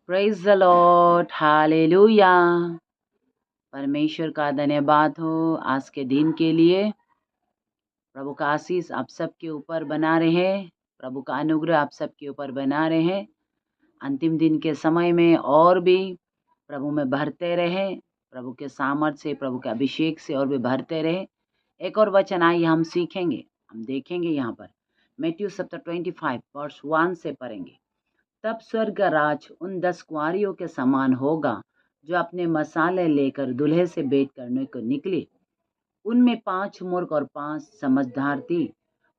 Praise the Lord, hallelujah. परमेश्वर का धन्यवाद हो आज के दिन के लिए। प्रभु का आशीष आप सबके ऊपर बना रहे, प्रभु का अनुग्रह आप सबके ऊपर बना रहे। अंतिम दिन के समय में और भी प्रभु में भरते रहे, प्रभु के सामर्थ्य से, प्रभु के अभिषेक से और भी भरते रहे। एक और वचन आइए हम सीखेंगे, हम देखेंगे यहाँ पर मैथ्यू चैप्टर 25 वर्स 1 से पढ़ेंगे। तब स्वर्ग का राज उन 10 कुंवारियों के समान होगा जो अपने मसाले लेकर दूल्हे से भेंट करने को निकली। उनमें 5 मूर्ख और 5 समझदार थी।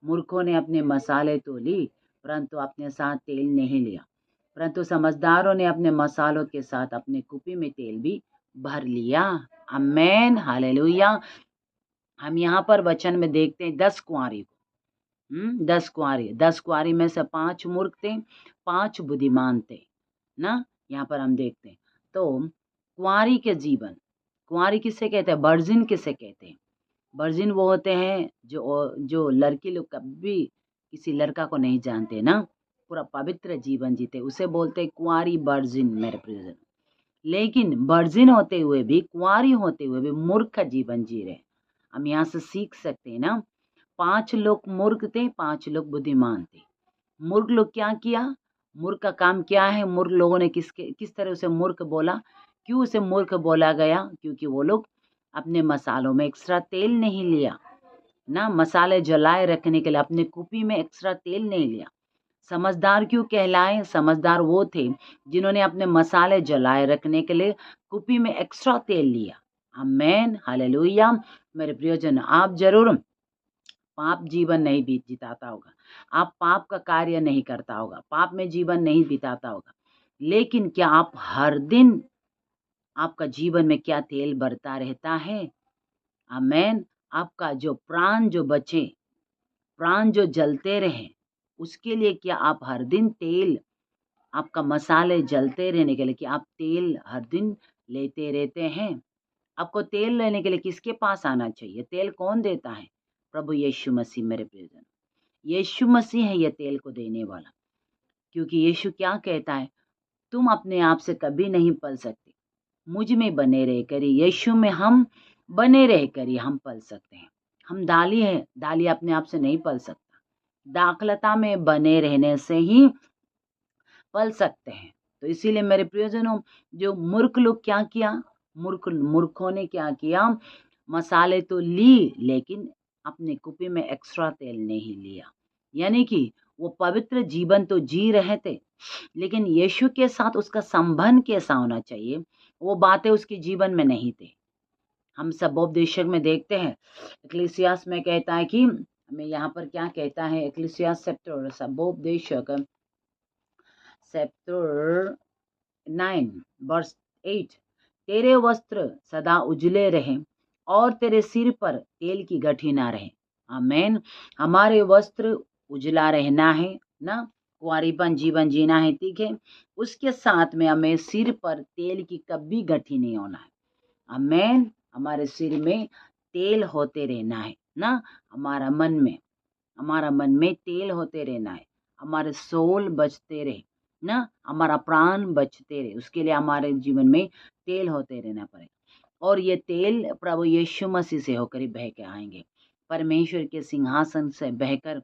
मूर्खों ने अपने मसाले तो ली, परंतु अपने साथ तेल नहीं लिया, परंतु समझदारों ने अपने मसालों के साथ अपने कुपी में तेल भी भर लिया। आमेन, हालेलुया। हम यहाँ पर वचन में देखते हैं 10 कुंवारी को। 10 कुंवारी में से 5 मूर्ख थे, 5 बुद्धिमान थे ना। यहाँ पर हम देखते हैं तो कुंवारी के जीवन, कुंवारी किसे कहते हैं? वर्जिन किसे कहते हैं? वर्जिन वो होते हैं जो लड़की लोग कभी किसी लड़का को नहीं जानते ना, पूरा पवित्र जीवन जीते, उसे बोलते हैं कुंवारी वर्जिन, मेरे प्रियजन। लेकिन वर्जिन होते हुए भी, कुंवारी होते हुए भी मूर्ख जीवन जी रहे। हम यहाँ से सीख सकते हैं ना। 5 लोग मूर्ख थे, 5 लोग बुद्धिमान थे। मूर्ख लोग क्या किया? मूर्ख का काम क्या है? मूर्ख लोगों ने किस तरह उसे मूर्ख बोला? क्यों उसे मूर्ख बोला गया? क्योंकि वो लोग अपने मसालों में एक्स्ट्रा तेल नहीं लिया ना, मसाले जलाए रखने के लिए अपने कुपी में एक्स्ट्रा तेल नहीं लिया। समझदार क्यों कहलाए? समझदार वो थे जिन्होंने अपने मसाले जलाए रखने के लिए कुपी में एक्स्ट्रा तेल लिया। आमेन, हालेलुया। मेरे प्रियजन, आप जरूर पाप जीवन नहीं बिताता होगा, आप पाप का कार्य नहीं करता होगा, पाप में जीवन नहीं बिताता होगा, लेकिन क्या आप हर दिन आपका जीवन में क्या तेल बरता रहता है? आमेन। आपका जो प्राण जो बचे, प्राण जो जलते रहे, उसके लिए क्या आप हर दिन तेल, आपका मसाले जलते रहने के लिए क्या आप तेल हर दिन लेते रहते हैं? आपको तेल लेने के लिए किसके पास आना चाहिए? तेल कौन देता है? प्रभु यीशु मसीह, मेरे प्रियजन। यीशु मसीह है ये तेल को देने वाला। क्योंकि यीशु क्या कहता है? तुम अपने आप से कभी नहीं पल सकते, मुझ में बने रह करिए, यीशु में हम बने रह करिए, हम पल सकते हैं। हम डाली है, डाली अपने आप से नहीं पल सकता, दाखलता में बने रहने से ही पल सकते हैं। तो इसीलिए मेरे प्रियजनों, जो मूर्ख लोग क्या किया? मूर्खों ने क्या किया? मसाले तो ली, लेकिन अपने कुपी में एक्स्ट्रा तेल नहीं लिया। यानी कि वो पवित्र जीवन तो जी रहे थे, लेकिन यीशु के साथ उसका संबंध कैसा होना चाहिए, वो बातें उसके जीवन में नहीं थे। हम सबोपदेशक में देखते हैं, इक्लेसियास में कहता है कि हमें यहाँ पर क्या कहता है? इक्लेसियास चैप्टर, सबोपदेशक चैप्टर 9 वर्स 8, तेरे वस्त्र सदा उजले रहें और तेरे सिर पर तेल की गठी ना रहे। आमेन। हमारे वस्त्र उजला रहना है ना, कुंवारीपन जीवन जीना है, ठीक है। उसके साथ में हमें सिर पर तेल की कभी गठी नहीं होना है। आमेन। हमारे सिर में तेल होते रहना है ना, हमारा मन में तेल होते रहना है, हमारे सोल बचते रहे ना, हमारा प्राण बचते रहे, उसके लिए हमारे जीवन में तेल होते रहना पड़ेगा। और ये तेल प्रभु यीशु मसीह से होकर ही बह के आएंगे, परमेश्वर के सिंहासन से बहकर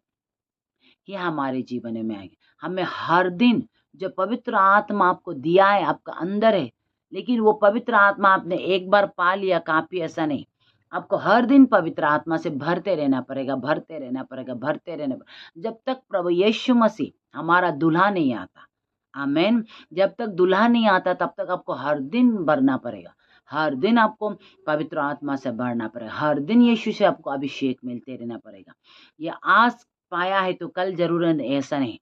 ही हमारे जीवन में आएंगे। हमें हर दिन जो पवित्र आत्मा आपको दिया है, आपका अंदर है, लेकिन वो पवित्र आत्मा आपने एक बार पा लिया काफी, ऐसा नहीं। आपको हर दिन पवित्र आत्मा से भरते रहना पड़ेगा, भरते रहना पड़ेगा, भरते रहना पड़ेगा, जब तक प्रभु यीशु मसीह हमारा दूल्हा नहीं आता। आमेन। जब तक दूल्हा नहीं आता तब तक आपको हर दिन भरना पड़ेगा, हर दिन आपको पवित्र आत्मा से भरना पड़ेगा, हर दिन यीशु से आपको अभिषेक मिलते रहना पड़ेगा। ये आज पाया है तो कल जरूर, ऐसा नहीं।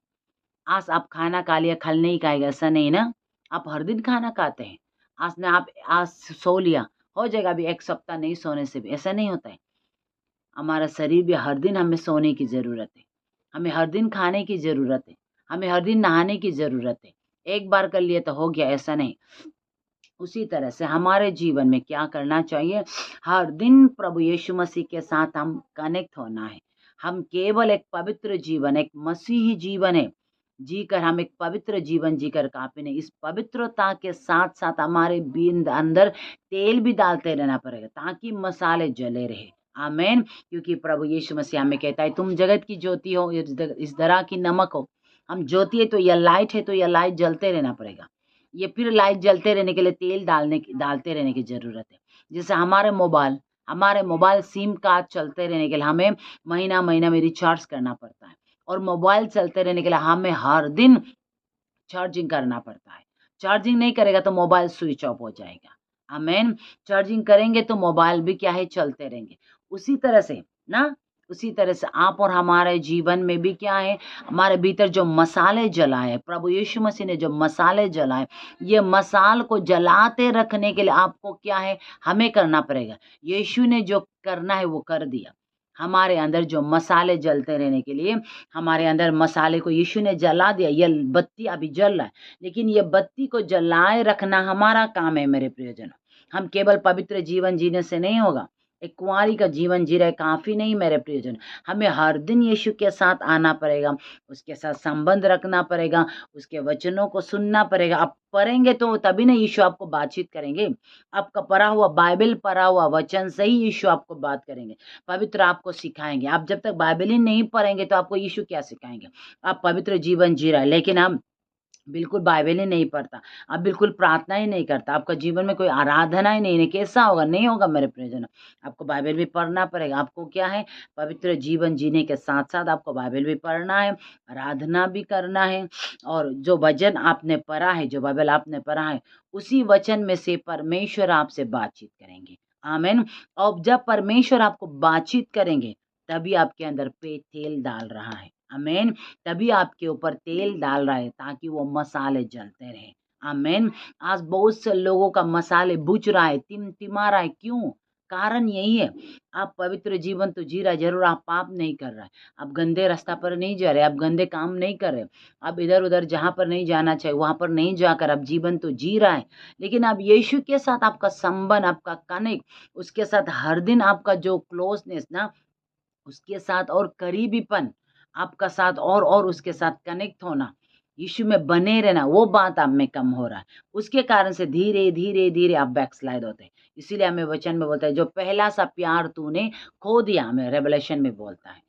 आज आप खाना खा लिया, कल नहीं खाएगा, ऐसा नहीं ना। आप हर दिन खाना खाते हैं, आज ने आप आज सो लिया, हो जाएगा अभी 1 सप्ताह नहीं सोने से भी, ऐसा नहीं होता है। हमारा शरीर भी हर दिन हमें सोने की जरूरत है, हमें हर दिन खाने की जरूरत है, हमें हर दिन नहाने की जरूरत है। एक बार कर लिए तो हो गया, ऐसा नहीं। उसी तरह से हमारे जीवन में क्या करना चाहिए? हर दिन प्रभु यीशु मसीह के साथ हम कनेक्ट होना है। हम केवल एक पवित्र जीवन, एक मसीही जीवन है जीकर हम एक पवित्र जीवन जीकर काफी नहीं, इस पवित्रता के साथ साथ हमारे अंदर तेल भी डालते रहना पड़ेगा ताकि मसाले जले रहे। आमेन। क्योंकि प्रभु यीशु मसीह हमें कहता है तुम जगत की ज्योति हो, इस दरा की नमक हो। हम ज्योति है तो यह लाइट है, तो यह लाइट जलते रहना पड़ेगा। ये फिर लाइट जलते रहने के लिए तेल डालते रहने की जरूरत है। जैसे हमारे मोबाइल सिम कार्ड चलते रहने के लिए हमें महीना महीना में रिचार्ज करना पड़ता है, और मोबाइल चलते रहने के लिए हमें हर दिन चार्जिंग करना पड़ता है। चार्जिंग नहीं करेगा तो मोबाइल स्विच ऑफ हो जाएगा। आमेन। चार्जिंग करेंगे तो मोबाइल भी क्या है, चलते रहेंगे। उसी तरह से ना, उसी तरह से आप और हमारे जीवन में भी क्या है, हमारे भीतर जो मसाले जलाए, प्रभु यीशु मसीह ने जो मसाले जलाए, ये मसाल को जलाते रखने के लिए आपको क्या है, हमें करना पड़ेगा। यीशु ने जो करना है वो कर दिया। हमारे अंदर जो मसाले जलते रहने के लिए, हमारे अंदर मसाले को यीशु ने जला दिया। ये बत्ती अभी जल रहा है, लेकिन ये बत्ती को जलाए रखना हमारा काम है मेरे प्रियजन। हम केवल पवित्र जीवन जीने से नहीं होगा, एक कुंवारी का जीवन जी रहे काफी नहीं मेरे प्रियजन। हमें हर दिन यीशु के साथ आना पड़ेगा, उसके साथ संबंध रखना पड़ेगा, उसके वचनों को सुनना पड़ेगा। आप पढ़ेंगे तो तभी ना यीशु आपको बातचीत करेंगे। आपका पढ़ा हुआ बाइबल, पढ़ा हुआ वचन से ही यीशु आपको बात करेंगे, पवित्र आपको सिखाएंगे। आप जब तक बाइबल ही नहीं पढ़ेंगे तो आपको यीशु क्या सिखाएंगे। आप पवित्र जीवन जी रहे हैं, लेकिन हम बिल्कुल बाइबल ही नहीं पढ़ता, आप बिल्कुल प्रार्थना ही नहीं करता, आपका जीवन में कोई आराधना ही नहीं है, कैसा होगा, नहीं होगा मेरे प्रियजन। आपको बाइबल भी पढ़ना पड़ेगा। आपको क्या है, पवित्र जीवन जीने के साथ साथ आपको बाइबल भी पढ़ना है, आराधना भी करना है, और जो वचन आपने पढ़ा है, जो बाइबल आपने पढ़ा है, उसी वचन में से परमेश्वर आपसे बातचीत करेंगे। आमीन। और जब परमेश्वर आपको बातचीत करेंगे तभी आपके अंदर पे तेल डाल रहा है। आमीन। तभी आपके ऊपर तेल डाल रहा है ताकि वो मसाले जलते रहे। आमीन। आज बहुत से लोगों का मसाले बुझ रहा है, टिमटिमा रहा है। क्यों? कारण यही है, आप पवित्र जीवन तो जी रहा है, जरूर आप पाप नहीं कर रहा है, आप गंदे रास्ता पर नहीं जा रहे, आप गंदे काम नहीं कर रहे, आप इधर उधर जहाँ पर नहीं जाना चाहिए वहां पर नहीं जाकर आप जीवन तो जी रहा है। लेकिन आप यीशु के साथ आपका संबंध, आपका कनेक्ट, उसके साथ हर दिन आपका जो क्लोजनेस ना, उसके साथ और करीबीपन, आपका साथ और उसके साथ कनेक्ट होना, यीशु में बने रहना, वो बात आप में कम हो रहा है। उसके कारण से धीरे धीरे धीरे आप बैकस्लाइड होते हैं। इसीलिए हमें वचन में बोलता है जो पहला सा प्यार तूने खो दिया, हमें रेवलेशन में बोलता है।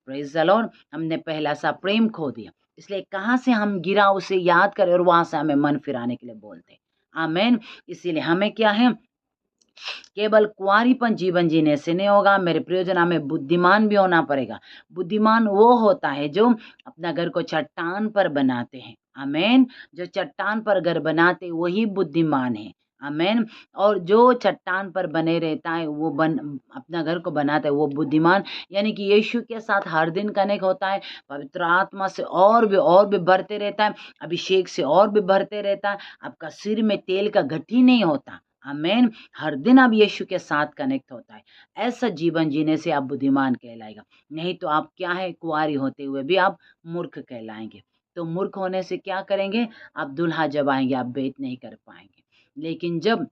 Praise the Lord. हमने पहला सा प्रेम खो दिया, इसलिए कहाँ से हम गिरा उसे याद करें और वहां से हमें मन फिराने के लिए बोलते हैं। आमीन। इसीलिए हमें क्या है, केवल कुंवारीपन जीवन जीने से नहीं होगा मेरे प्रियजन, हमें बुद्धिमान भी होना पड़ेगा। बुद्धिमान वो होता है जो अपना घर को चट्टान पर बनाते हैं। आमीन। जो चट्टान पर घर बनाते वही बुद्धिमान है। आमीन। और जो चट्टान पर बने रहता है, वो अपना घर को बनाता है, वो बुद्धिमान, यानी कि यीशु के साथ हर दिन कनेक्ट होता है, पवित्र आत्मा से और भी बढ़ते रहता है, अभिषेक से और भी बढ़ते रहता है। आपका सिर में तेल का घटी नहीं होता। आमीन। हर दिन आप यीशु के साथ कनेक्ट होता है। ऐसा जीवन जीने से आप बुद्धिमान कहलाएगा। नहीं तो आप क्या है, कुंवारी होते हुए भी आप मूर्ख कहलाएंगे। तो मूर्ख होने से क्या करेंगे, आप दुल्हा जब आएंगे आप वेट नहीं कर पाएंगे। लेकिन जब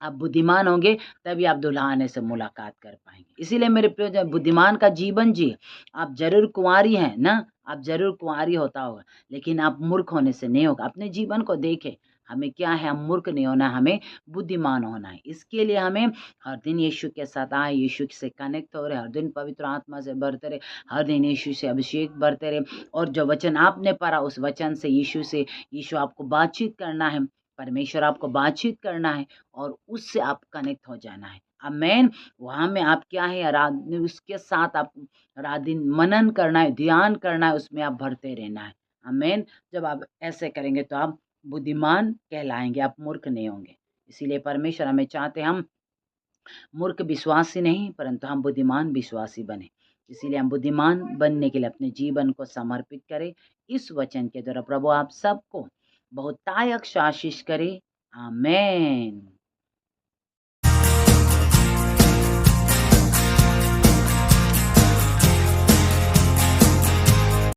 आप बुद्धिमान होंगे तभी आप दुल्हा आने से मुलाकात कर पाएंगे। इसीलिए मेरे प्रिय जब बुद्धिमान का जीवन जी, आप जरूर कुंवारी हैं ना, आप जरूर कुंवारी होता होगा, लेकिन आप मूर्ख होने से नहीं होगा। अपने जीवन को देखें, हमें क्या है, हम मूर्ख नहीं होना, हमें बुद्धिमान होना है। इसके लिए हमें हर दिन यीशु के साथ आए, यीशु से कनेक्ट हो रहे, हर दिन पवित्र आत्मा से बढ़ते रहे, हर दिन यीशु से अभिषेक बढ़ते रहे, और जो वचन आपने पढ़ा उस वचन से यीशु आपको बातचीत करना है, परमेश्वर आपको बातचीत करना है, और उससे आप कनेक्ट हो जाना है। आमीन। वहां में आप क्या है, उसके साथ आप रात दिन मनन करना है, ध्यान करना है, उसमें आप भरते रहना है। आमीन। जब आप ऐसे करेंगे तो आप बुद्धिमान कहलाएंगे, आप मूर्ख नहीं होंगे। इसीलिए परमेश्वर हमें चाहते हम मूर्ख विश्वासी नहीं, परंतु हम बुद्धिमान विश्वासी बने। इसीलिए हम बुद्धिमान बनने के लिए अपने जीवन को समर्पित करें। इस वचन के द्वारा प्रभु आप सबको बहुतायत आशीष करे। आमेन।